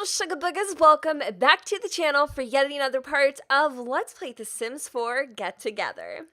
Sugar Boogers, welcome back to the channel for yet another part of Let's Play The Sims 4 Get Together.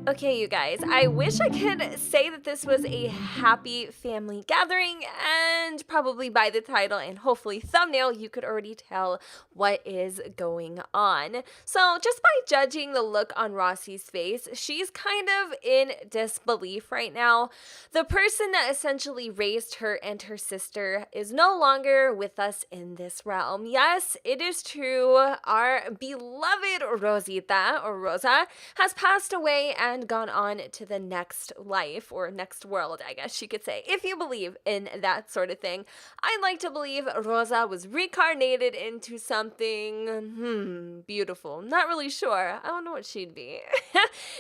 Okay, you guys, I wish I could say that this was a happy family gathering, and probably by the title and hopefully thumbnail, you could already tell what is going on. So just by judging the look on Rossi's face, she's kind of in disbelief right now. The person that essentially raised her and her sister is no longer with us in this realm. Yes, it is true. Our beloved Rosita, or Rosa, has passed away and gone on to the next life, or next world, I guess you could say, if you believe in that sort of thing. I'd like to believe Rosa was reincarnated into something, beautiful. Not really sure. I don't know what she'd be.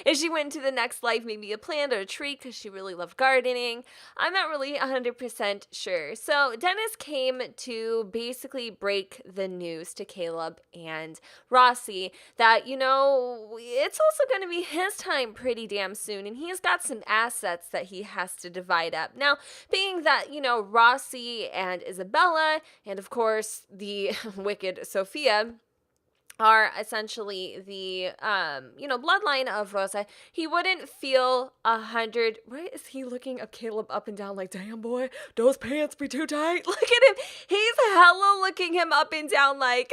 If she went to the next life, maybe a plant or a tree, because she really loved gardening. I'm not really 100% sure. So Dennis came to basically break the news to Kaleb and Roci that, you know, it's also going to be his time pretty damn soon, and he's got some assets that he has to divide up. Now, being that, you know, Roci and Isabella, and of course the wicked Sophia, are essentially the, bloodline of Rosa, he wouldn't feel 100. Why is he looking at Kaleb up and down like, damn boy, those pants be too tight? Look at him. He's hella looking him up and down like...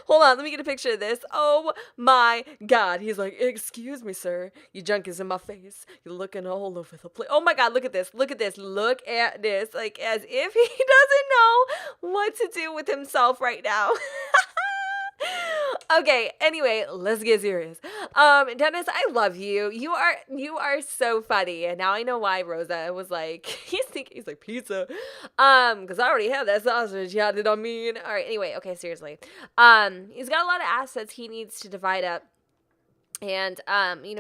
Hold on, let me get a picture of this. Oh my God. He's like, excuse me, sir. Your junk is in my face. You're looking all over the place. Oh my God, look at this. Look at this. Look at this. Like, as if he doesn't know what to do with himself right now. Okay, anyway, let's get serious. Dennis, I love you. You are so funny. And now I know why Rosa was like, he's like pizza. Because I already had that sausage. Yeah, did I mean? All right, anyway, okay, seriously. He's got a lot of assets he needs to divide up. And,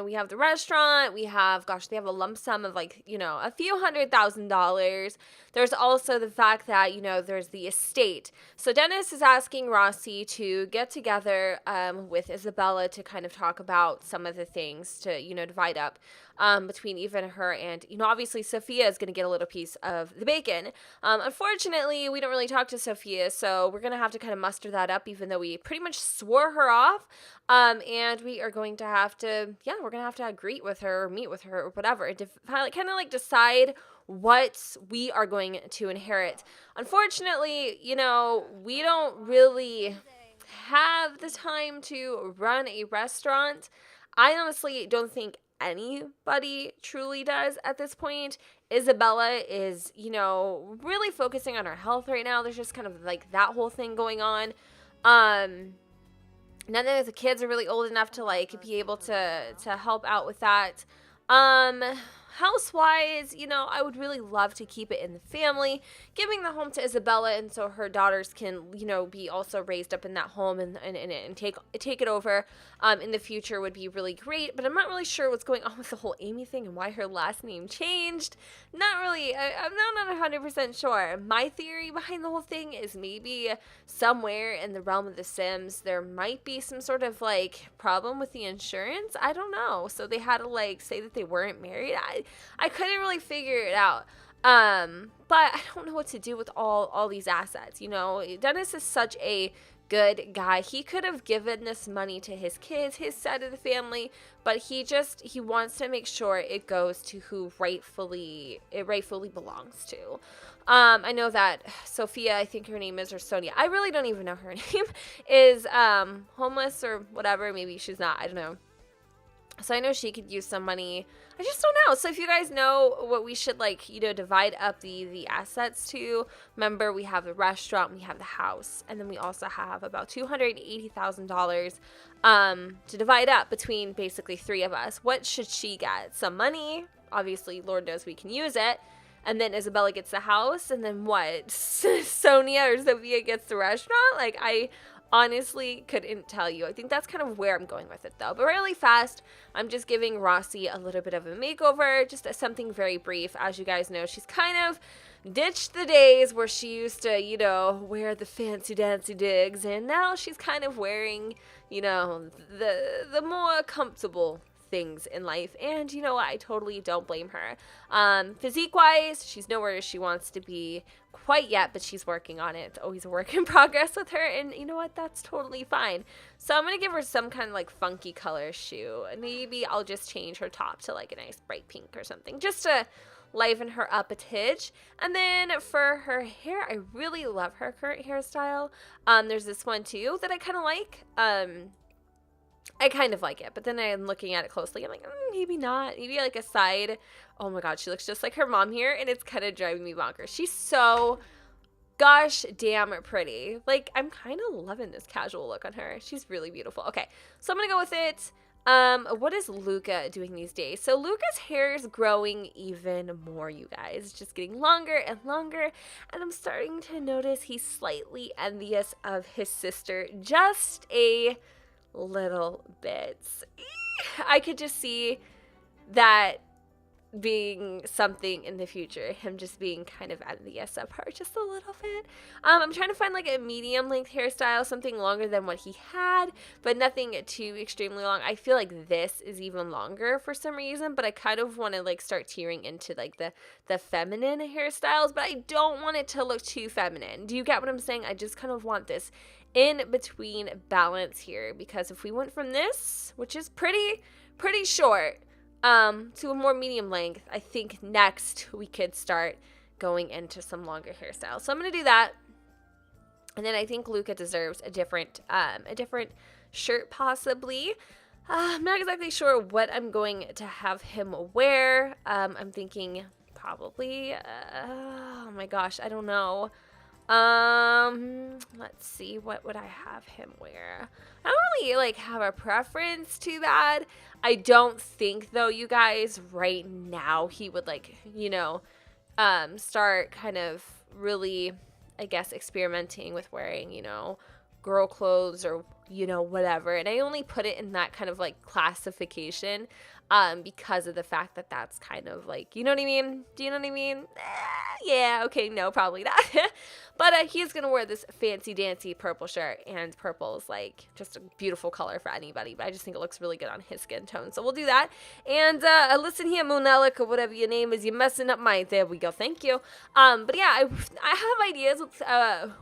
we have the restaurant, they have a lump sum of like, a few $100,000. There's also the fact that, there's the estate. So Dennis is asking Roci to get together, with Isabella to kind of talk about some of the things to, divide up, between even her and, obviously Sophia is going to get a little piece of the bacon. Unfortunately, we don't really talk to Sophia, so we're going to have to kind of muster that up, even though we pretty much swore her off. And we are going to have to, we're going to have to greet with her or meet with her or whatever, and kind of like decide what we are going to inherit. Unfortunately, we don't really have the time to run a restaurant. I honestly don't think anybody truly does at this point. Isabella is, really focusing on her health right now. There's just kind of like that whole thing going on. None of the kids are really old enough to like be able to help out with that. House-wise, I would really love to keep it in the family, giving the home to Isabella, and so her daughters can, be also raised up in that home and take it over in the future would be really great. But I'm not really sure what's going on with the whole Amy thing and why her last name changed. Not really. I'm not 100% sure. My theory behind the whole thing is maybe somewhere in the realm of The Sims, there might be some sort of like problem with the insurance. I don't know. So they had to like say that they weren't married. I couldn't really figure it out. But I don't know what to do with all these assets. Dennis is such a good guy. He could have given this money to his kids, his side of the family, but he wants to make sure it goes to who it rightfully belongs to. I know that Sophia, I think her name is, or Sonia, I really don't even know her name, is homeless or whatever. Maybe she's not. I don't know. So I know she could use some money. I just don't know. So if you guys know what we should like, divide up the assets to, remember we have the restaurant, we have the house, and then we also have about $280,000 to divide up between basically three of us. What should she get? Some money. Obviously, Lord knows we can use it. And then Isabella gets the house, and then what? Sonia or Sophia gets the restaurant? Like, I honestly couldn't tell you. I think that's kind of where I'm going with it, though. But really fast, I'm just giving Roci a little bit of a makeover, just something very brief. As you guys know, she's kind of ditched the days where she used to, wear the fancy dancy digs, and now she's kind of wearing, the more comfortable things in life. And you know what? I totally don't blame her. Physique-wise, she's nowhere she wants to be quite yet, but she's working on it. It's always a work in progress with her, and you know what? That's totally fine. So I'm going to give her some kind of like funky color shoe, and maybe I'll just change her top to like a nice bright pink or something, just to liven her up a tidge. And then for her hair, I really love her current hairstyle. There's this one too that I kind of like. I kind of like it, but then I'm looking at it closely. I'm like, maybe not. Maybe like a side. Oh my God, she looks just like her mom here, and it's kind of driving me bonkers. She's so gosh damn pretty. Like, I'm kind of loving this casual look on her. She's really beautiful. Okay, so I'm gonna go with it. What is Luca doing these days? So Luca's hair is growing even more, you guys. It's just getting longer and longer, and I'm starting to notice he's slightly envious of his sister, just a little bit. I could just see that being something in the future, him just being kind of envious of her just a little bit. I'm trying to find like a medium length hairstyle, something longer than what he had, but nothing too extremely long. I feel like this is even longer for some reason, but I kind of want to like start tearing into like the feminine hairstyles, but I don't want it to look too feminine. Do you get what I'm saying? I just kind of want this in between balance here, because if we went from this, which is pretty short, to a more medium length, I think next we could start going into some longer hairstyles. So I'm going to do that. And then I think Luca deserves a different shirt possibly. I'm not exactly sure what I'm going to have him wear. I'm thinking probably, oh my gosh, I don't know. Let's see, what would I have him wear? I don't really like have a preference too bad. I don't think though, you guys, right now he would like, you know, start kind of really, I guess, experimenting with wearing, you know, girl clothes or, you know, whatever. And I only put it in that kind of like classification because of the fact that that's kind of like, you know what I mean? Do you know what I mean? Yeah, okay, no, probably not. But he's going to wear this fancy dancy purple shirt, and purple is like just a beautiful color for anybody, but I just think it looks really good on his skin tone. So we'll do that. And listen here, Moonelic, or whatever your name is, you're messing up my, there we go, thank you. But yeah, I have ideas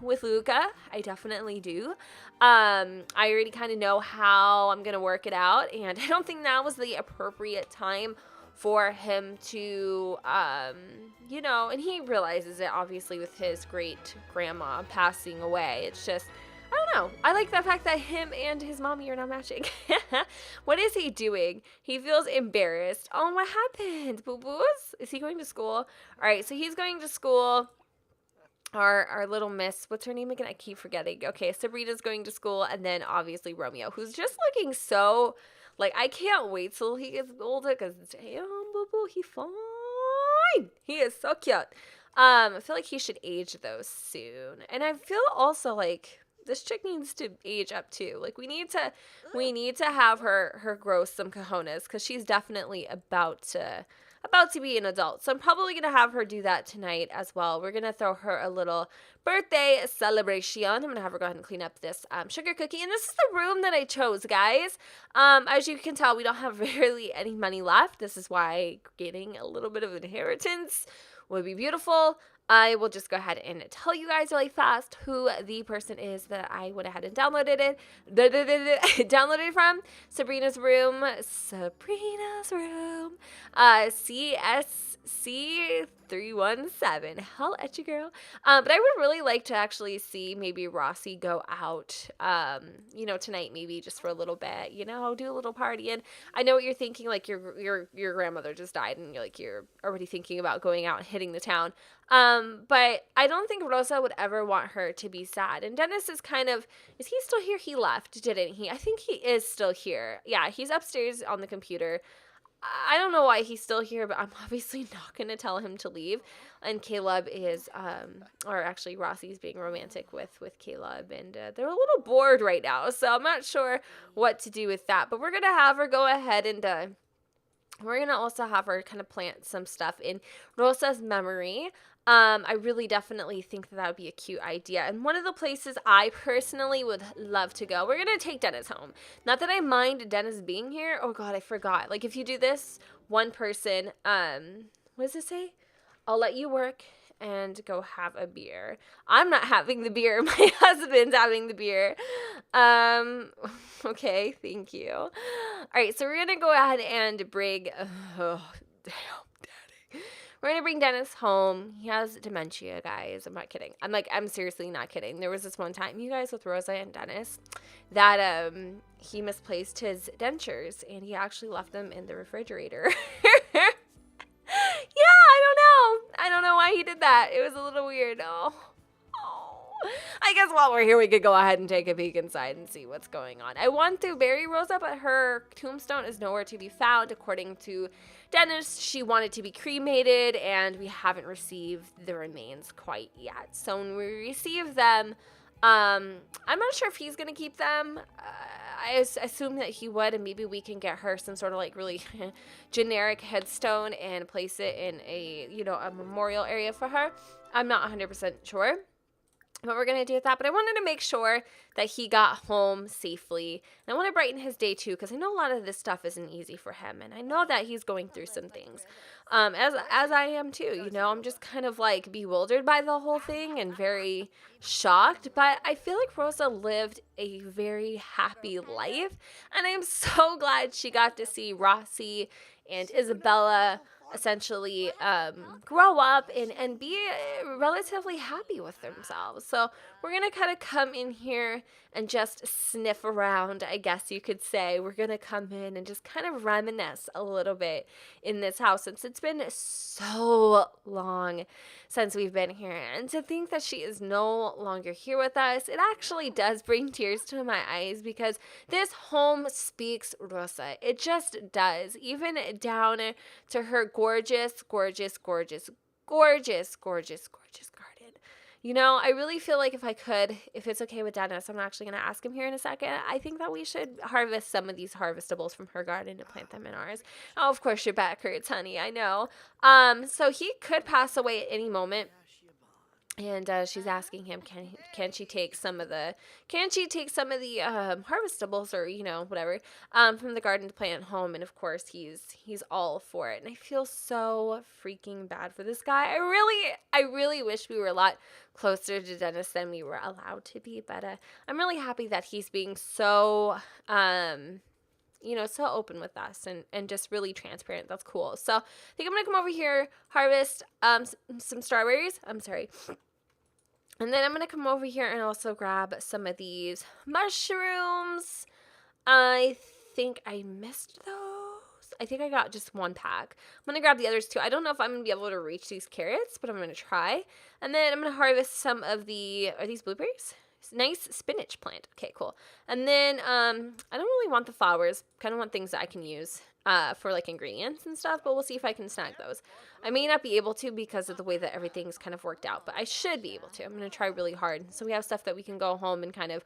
with Luca. I definitely do. I already kind of know how I'm going to work it out, and I don't think now was the appropriate time for him to, you know, and he realizes it obviously with his great grandma passing away. It's just, I don't know. I like the fact that him and his mommy are not matching. What is he doing? He feels embarrassed. Oh, what happened? Boo-boos? Is he going to school? All right, so he's going to school. Our little miss, what's her name again? I keep forgetting. Okay, Sabrina's going to school, and then obviously Romeo, who's just looking so, like, I can't wait till he gets older, because damn, boo-boo, he's fine. He is so cute. I feel like he should age though soon, and I feel also like this chick needs to age up too. Like we need to have her grow some cojones, because she's definitely about to be an adult. So I'm probably going to have her do that tonight as well. We're going to throw her a little birthday celebration. I'm going to have her go ahead and clean up this sugar cookie. And this is the room that I chose, guys. As you can tell, we don't have really any money left. This is why getting a little bit of inheritance would be beautiful. I will just go ahead and tell you guys really fast who the person is that I went ahead and downloaded it from. Sabrina's room. CSC317. Hell at you, girl. But I would really like to actually see maybe Rossi go out, you know, tonight, maybe just for a little bit, you know, do a little party. And I know what you're thinking, like your grandmother just died, and you're already thinking about going out and hitting the town. But I don't think Rosa would ever want her to be sad. And Dennis is is he still here? He left, didn't he? I think he is still here. Yeah, he's upstairs on the computer. I don't know why he's still here, but I'm obviously not going to tell him to leave. And Kaleb is, or actually Rossi's being romantic with Kaleb, and they're a little bored right now. So I'm not sure what to do with that. But we're going to have her go ahead and, we're going to also have her kind of plant some stuff in Rosa's memory. I really definitely think that would be a cute idea. And one of the places I personally would love to go, we're going to take Dennis home. Not that I mind Dennis being here. Oh God, I forgot. Like if you do this, one person, what does it say? I'll let you work and go have a beer. I'm not having the beer. My husband's having the beer. Okay, thank you. All right, so we're going to go ahead and bring, oh, damn. We're going to bring Dennis home. He has dementia, guys. I'm not kidding. I'm seriously not kidding. There was this one time, you guys, with Rosa and Dennis, that he misplaced his dentures, and he actually left them in the refrigerator. Yeah, I don't know why he did that. It was a little weird. Oh. I guess while we're here, we could go ahead and take a peek inside and see what's going on. I want to bury Rosa, but her tombstone is nowhere to be found. According to Dennis, she wanted to be cremated, and we haven't received the remains quite yet. So when we receive them, I'm not sure if he's going to keep them. I assume that he would, and maybe we can get her some sort of like really generic headstone and place it in a memorial area for her. I'm not 100% sure what we're going to do with that, but I wanted to make sure that he got home safely, and I want to brighten his day too, because I know a lot of this stuff isn't easy for him, and I know that he's going through some things, as I am too. I'm just kind of like bewildered by the whole thing and very shocked, but I feel like Rosa lived a very happy life, and I'm so glad she got to see Roci and Isabella essentially grow up and be relatively happy with themselves. So we're going to kind of come in here and just sniff around, I guess you could say. We're going to come in and just kind of reminisce a little bit in this house, since it's been so long since we've been here. And to think that she is no longer here with us, it actually does bring tears to my eyes, because this home speaks Rosa. It just does. Even down to her gorgeous, gorgeous, gorgeous, gorgeous, gorgeous, gorgeous garden. I really feel like if it's okay with Dennis, I'm actually going to ask him here in a second. I think that we should harvest some of these harvestables from her garden to plant them in ours. Oh, of course your back hurts, honey. I know. So he could pass away at any moment. And she's asking him, can she take some of the harvestables, or whatever, from the garden to plant at home? And of course he's all for it. And I feel so freaking bad for this guy. I really wish we were a lot closer to Dennis than we were allowed to be. But I'm really happy that he's being so so open with us and just really transparent. That's cool. So I think I'm gonna come over here, harvest some strawberries. I'm sorry. And then I'm going to come over here and also grab some of these mushrooms. I think I missed those. I think I got just one pack. I'm going to grab the others too. I don't know if I'm going to be able to reach these carrots, but I'm going to try. And then I'm going to harvest some of are these blueberries? Nice spinach plant. Okay, cool. And then I don't really want the flowers. Kind of want things that I can use for like ingredients and stuff, but we'll see if I can snag those. I may not be able to because of the way that everything's kind of worked out, but I should be able to. I'm going to try really hard. So we have stuff that we can go home and kind of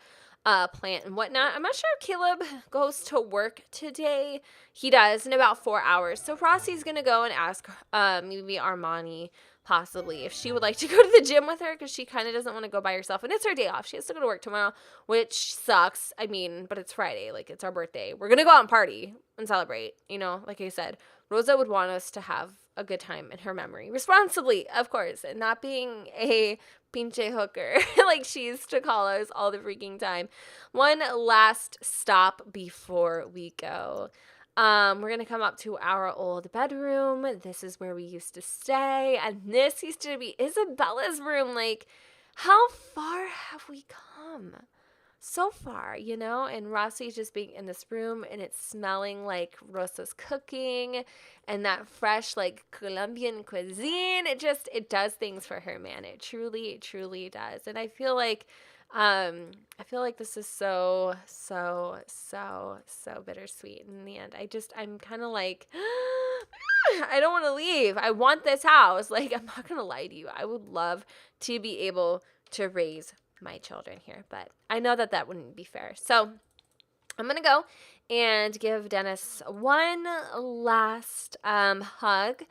plant and whatnot. I'm not sure if Kaleb goes to work today. He does in about 4 hours. So Rossi's going to go and ask maybe Armani possibly if she would like to go to the gym with her, because she kind of doesn't want to go by herself, and it's her day off. She has to go to work tomorrow, which sucks. I mean, but it's Friday, like it's our birthday. We're gonna go out and party and celebrate, like I said. Rosa would want us to have a good time in her memory, responsibly, of course, and not being a pinche hooker like she used to call us all the freaking time. One last stop before we go. We're going to come up to our old bedroom. This is where we used to stay. And this used to be Isabella's room. Like, how far have we come? So far, and Rossi's just being in this room, and it's smelling like Rosa's cooking and that fresh, like, Colombian cuisine. It does things for her, man. It truly, truly does. And I feel like this is so, so, so, so bittersweet in the end. I'm kind of like, I don't want to leave. I want this house. Like, I'm not going to lie to you. I would love to be able to raise my children here, but I know that wouldn't be fair. So I'm going to go and give Dennis one last hug.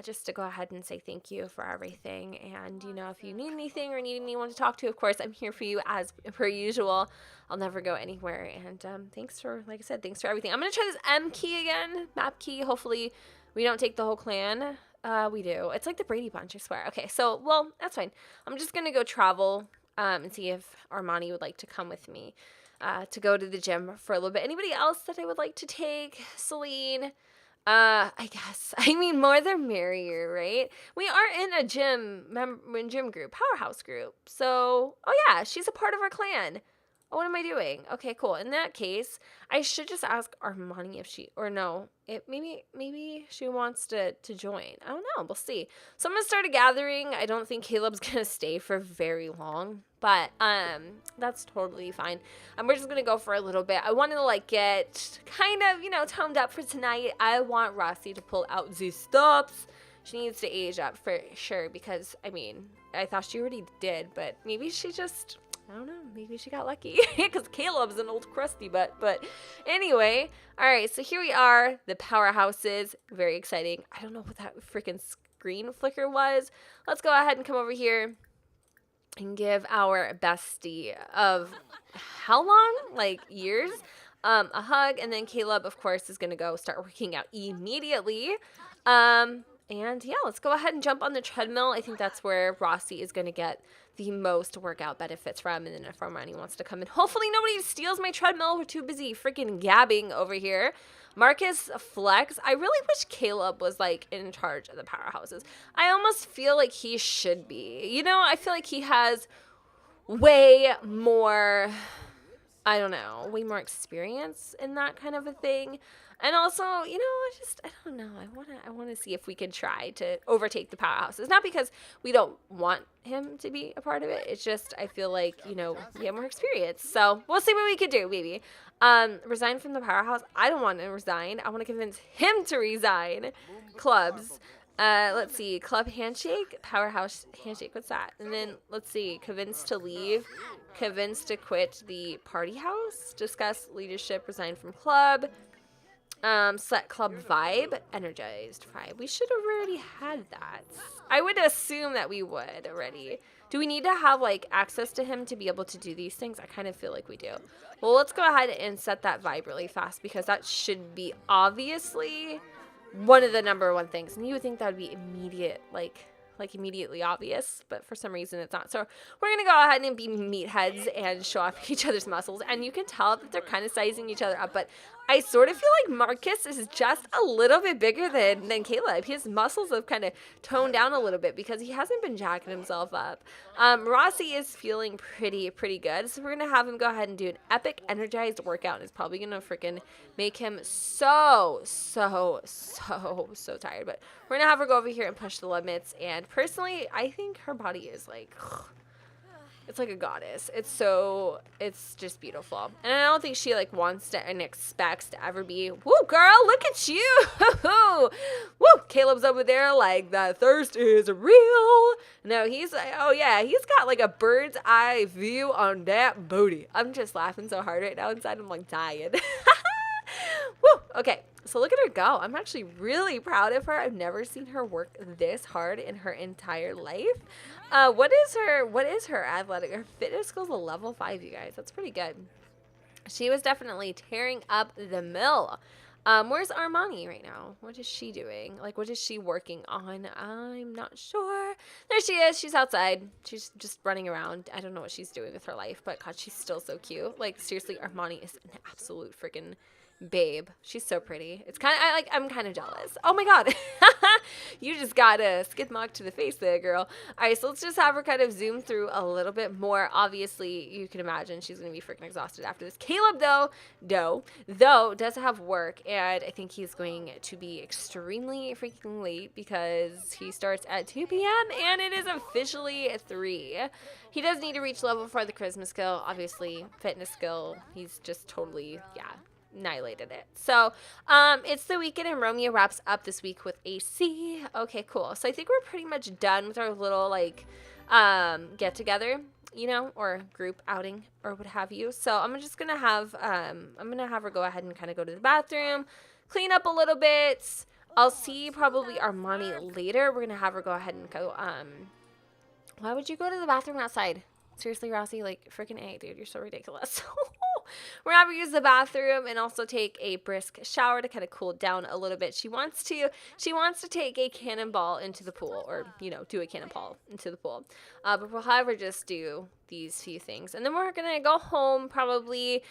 just to go ahead and say thank you for everything. And, if you need anything or need anyone to talk to, of course, I'm here for you as per usual. I'll never go anywhere. And thanks for, like I said, thanks for everything. I'm going to try this M key again, map key. Hopefully we don't take the whole clan. We do. It's like the Brady Bunch, I swear. Okay, so, well, that's fine. I'm just going to go travel and see if Armani would like to come with me to go to the gym for a little bit. Anybody else that I would like to take? Celine? I guess. I mean, more the merrier, right? We are in a gym group, powerhouse group. So, oh yeah, she's a part of our clan. Oh, what am I doing? Okay, cool. In that case, I should just ask Armani if she, or no, maybe she wants to join. I don't know. We'll see. So I'm gonna start a gathering. I don't think Caleb's gonna stay for very long, but that's totally fine. And we're just gonna go for a little bit. I wanted to get kind of toned up for tonight. I want Roci to pull out the stops. She needs to age up for sure because I thought she already did, but maybe she just. I don't know. Maybe she got lucky because Caleb's an old crusty butt. But anyway, all right. So here we are, the powerhouses. Very exciting. I don't know what that freaking screen flicker was. Let's go ahead and come over here and give our bestie of how long? Like years? A hug. And then Caleb, of course, is going to go start working out immediately. And yeah, let's go ahead and jump on the treadmill. I think that's where Roci is going to get the most workout benefits from. And then if Armani wants to come in, hopefully nobody steals my treadmill. We're too busy freaking gabbing over here. Marcus flex. I really wish Caleb was in charge of the powerhouses. I almost feel like he should be. I feel like he has way more, I don't know, way more experience in that kind of a thing. And also, I don't know. I want to see if we could try to overtake the powerhouses. Not because we don't want him to be a part of it. It's just I feel like, we have more experience. So we'll see what we could do, maybe. Resign from the powerhouse. I don't want to resign. I want to convince him to resign. Clubs. Let's see. Club handshake. Powerhouse handshake. What's that? And then, let's see. Convince to leave. Convince to quit the party house. Discuss leadership. Resign from club. Set club vibe, energized vibe. We should have already had that. I would assume that we would already. Do we need to have access to him to be able to do these things? I kind of feel like we do. Well, let's go ahead and set that vibe really fast because that should be obviously one of the number one things. And you would think that would be immediate, immediately obvious, but for some reason it's not. So we're going to go ahead and be meatheads and show off each other's muscles. And you can tell that they're kind of sizing each other up, but I sort of feel like Marcus is just a little bit bigger than Caleb. His muscles have kind of toned down a little bit because he hasn't been jacking himself up. Roci is feeling pretty good. So we're going to have him go ahead and do an epic energized workout. And it's probably going to freaking make him so tired. But we're going to have her go over here and push the limits. And personally, I think her body is it's like a goddess. It's just beautiful. And I don't think she wants to and expects to ever be, woo, girl, look at you. Woo, Caleb's over there that thirst is real. No, he's oh yeah, he's got a bird's eye view on that booty. I'm just laughing so hard right now inside. I'm dying. Woo, okay. So look at her go. I'm actually really proud of her. I've never seen her work this hard in her entire life. What is her athletic? Her fitness skills a level 5, you guys. That's pretty good. She was definitely tearing up the mill. Where's Armani right now? What is she doing? What is she working on? I'm not sure. There she is. She's outside. She's just running around. I don't know what she's doing with her life, but God, she's still so cute. Seriously, Armani is an absolute freaking babe. She's so pretty. It's kind of I'm kind of jealous. Oh my God. You just got a skid mark to the face there, girl. All right, so let's just have her kind of zoom through a little bit more. Obviously, you can imagine she's going to be freaking exhausted after this. Caleb, though, does have work, and I think he's going to be extremely freaking late because he starts at 2 p.m. and it is officially 3. He does need to reach level 4 the charisma skill. Obviously, fitness skill, he's just totally, annihilated it. So it's the weekend and Romeo wraps up this week with AC. Okay, cool. So I think we're pretty much done with our little get together, or group outing or what have you. So I'm just gonna have her go ahead and kind of go to the bathroom, clean up a little bit. I'll see probably Armani later. We're gonna have her go ahead and go. Why would you go to the bathroom outside? Seriously, Rossi, like freaking A, dude, you're so ridiculous. We're gonna have her use the bathroom and also take a brisk shower to kind of cool down a little bit. She wants to take a cannonball into the pool, or do a cannonball into the pool. But we'll have her just do these few things, and then we're gonna go home probably.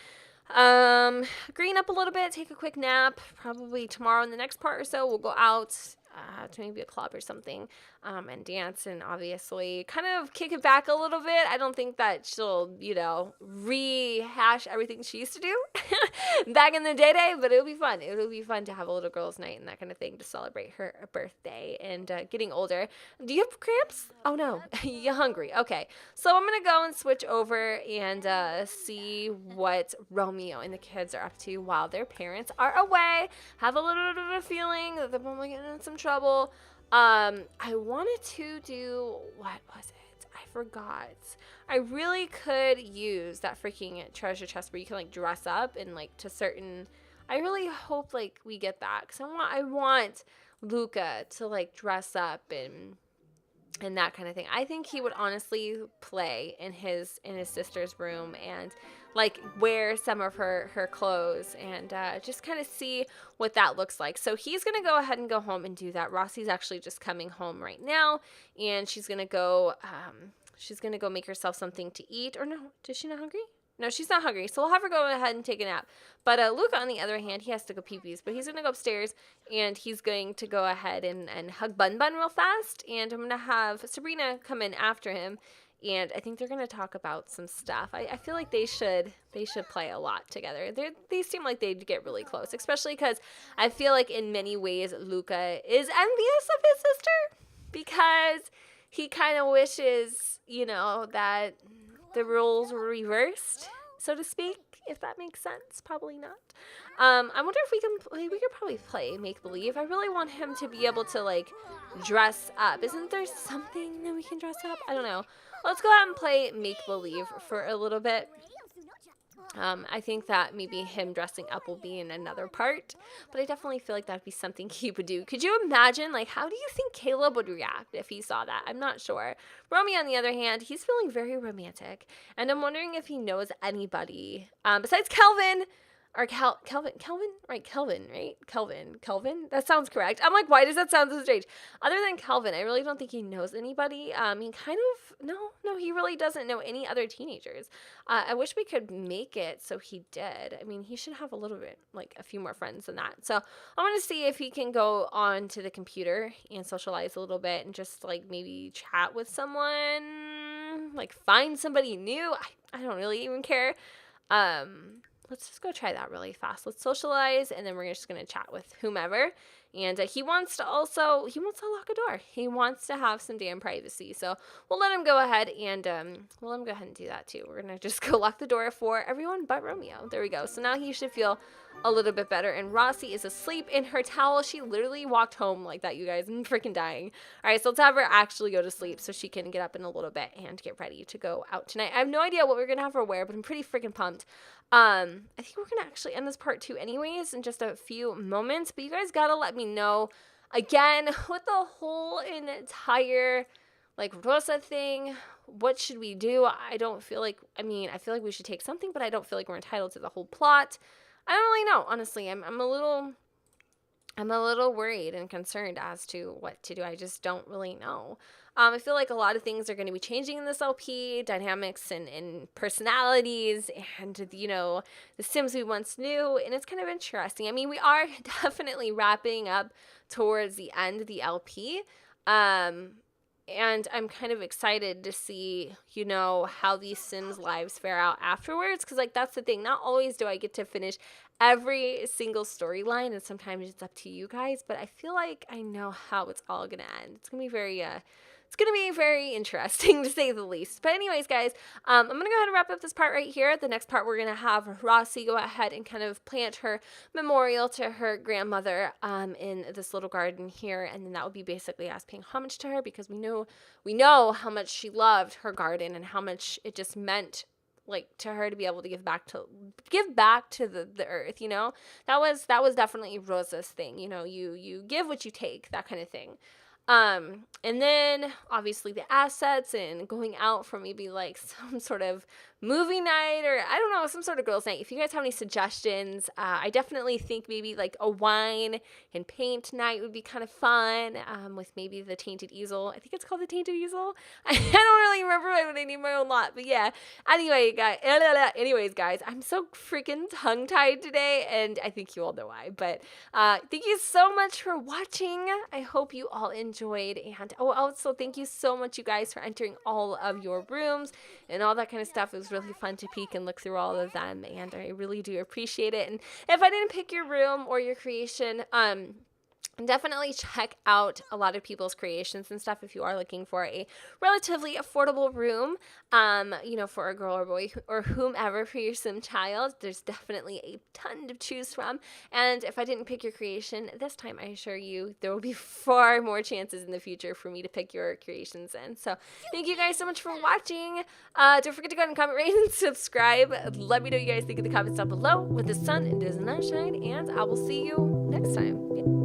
Green up a little bit, take a quick nap. Probably tomorrow in the next part or so, we'll go out to maybe a club or something, and dance, and obviously kind of kick it back a little bit. I don't think that she'll, rehash everything she used to do back in the day, but it'll be fun. It'll be fun to have a little girls' night and that kind of thing to celebrate her birthday and getting older. Do you have cramps? Oh no, you're hungry. Okay, so I'm gonna go and switch over and see what Romeo and the kids are up to while their parents are away. Have a little bit of a feeling that they're probably getting in some trouble. I wanted to do, what was it? I forgot. I really could use that freaking treasure chest where you can like dress up and like to certain, I really hope like we get that, because I want Luca to like dress up and that kind of thing. I think he would honestly play in his sister's room and like wear some of her clothes and just kind of see what that looks like. So he's gonna go ahead and go home and do that. Rossi's actually just coming home right now, and she's gonna go make herself something to eat. Or no, is she not hungry? No, she's not hungry, so we'll have her go ahead and take a nap. But Luca, on the other hand, he has to go pee-pees, but he's going to go upstairs, and he's going to go ahead and hug Bun Bun real fast, and I'm going to have Sabrina come in after him, and I think they're going to talk about some stuff. I feel like they should play a lot together. They seem like they'd get really close, especially because I feel like in many ways Luca is envious of his sister, because he kind of wishes, that the roles were reversed, so to speak, if that makes sense. Probably not. I wonder if we could probably play make believe. I really want him to be able to like dress up. Isn't there something that we can dress up? I don't know. Let's go ahead and play make believe for a little bit. I think that maybe him dressing up will be in another part, but I definitely feel like that'd be something he would do. Could you imagine, like, how do you think Kaleb would react if he saw that? I'm not sure. Romeo, on the other hand, he's feeling very romantic, and I'm wondering if he knows anybody besides Kelvin. Or Kelvin, right? Kelvin, right? Kelvin. That sounds correct. I'm like, why does that sound so strange? Other than Kelvin, I really don't think he knows anybody. He kind of, no, he really doesn't know any other teenagers. I wish we could make it so he did. I mean, he should have a little bit, like a few more friends than that. So I want to see if he can go on to the computer and socialize a little bit and just like maybe chat with someone, like find somebody new. I don't really even care. Let's just go try that really fast. Let's socialize, and then we're just going to chat with whomever. And he wants to lock a door. He wants to have some damn privacy. So we'll let him go ahead and do that too. We're going to just go lock the door for everyone but Romeo. There we go. So now he should feel a little bit better. And Roci is asleep in her towel. She literally walked home like that, you guys. I'm freaking dying. All right, so let's have her actually go to sleep so she can get up in a little bit and get ready to go out tonight. I have no idea what we're going to have her wear, but I'm pretty freaking pumped. I think we're going to actually end this part 2 anyways in just a few moments, but you guys got to let me know again with the whole entire like Rosa thing. What should we do? I feel like we should take something, but I don't feel like we're entitled to the whole plot. I don't really know, honestly. I'm a little worried and concerned as to what to do. I just don't really know. I feel like a lot of things are going to be changing in this LP, dynamics and personalities and, the Sims we once knew, and it's kind of interesting. I mean, we are definitely wrapping up towards the end of the LP, and I'm kind of excited to see, how these Sims lives fare out afterwards, because, that's the thing. Not always do I get to finish every single storyline, and sometimes it's up to you guys, but I feel like I know how it's all going to end. It's going to be very interesting, to say the least. But anyways, guys, I'm going to go ahead and wrap up this part right here. The next part, we're going to have Roci go ahead and kind of plant her memorial to her grandmother in this little garden here. And then that would be basically us paying homage to her, because we know how much she loved her garden and how much it just meant like to her to be able to give back to the earth, you know. That was definitely Rosa's thing, you know. You give what you take, that kind of thing. And then obviously the assets and going out for maybe like some sort of movie night, or I don't know, some sort of girls' night. If you guys have any suggestions, I definitely think maybe like a wine and paint night would be kind of fun, with maybe the Tainted Easel. I think it's called the Tainted Easel. I don't really remember when I named my own lot, but yeah. Anyways, guys, I'm so freaking tongue-tied today, and I think you all know why. But thank you so much for watching. I hope you all enjoyed, and also thank you so much, you guys, for entering all of your rooms and all that kind of stuff. It was really fun to peek and look through all of them, and I really do appreciate it. And if I didn't pick your room or your creation, definitely check out a lot of people's creations and stuff if you are looking for a relatively affordable room, you know, for a girl or boy or whomever, for your sim child. There's definitely a ton to choose from. And if I didn't pick your creation this time, I assure you there will be far more chances in the future for me to pick your creations in. So thank you guys so much for watching. Don't forget to go ahead and comment, rate, and subscribe. Let me know what you guys think in the comments down below. With the sun, it does not shine, and I will see you next time.